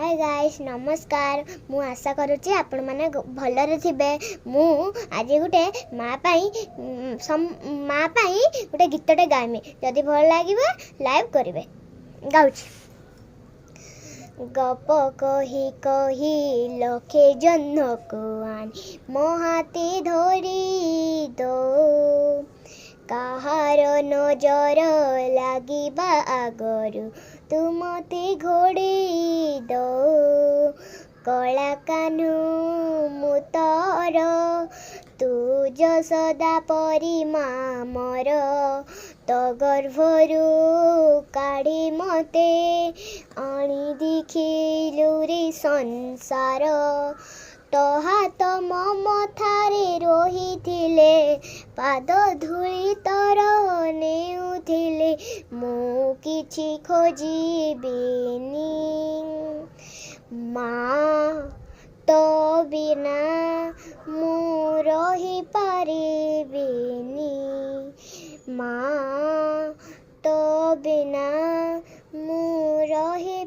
Hi guys नमस्कार। मु आशा करुच्ची आपण मैंने भलरे थिबे। मु आज गोटे माँ पाई गोटे गीतटे गाइमी। जदि भल लगे लाइव करेंगे। गाउची। गप कही कही लखे जन्न को आनी मो हाथी धरी दो कहार नजर लागिबा आगरु तू मते घोड़े दो कला कान्हू मुतर तू जसदा परी मामर तो गर्भरू काढ़ी मते आनी देखिलु रे संसार तो हाथ ममथारे रही पाद धूली तर नेउथिले मु किछि खोजिबिनी माँ तो बिना मु रही पारिबिनी माँ तो बिना मु रही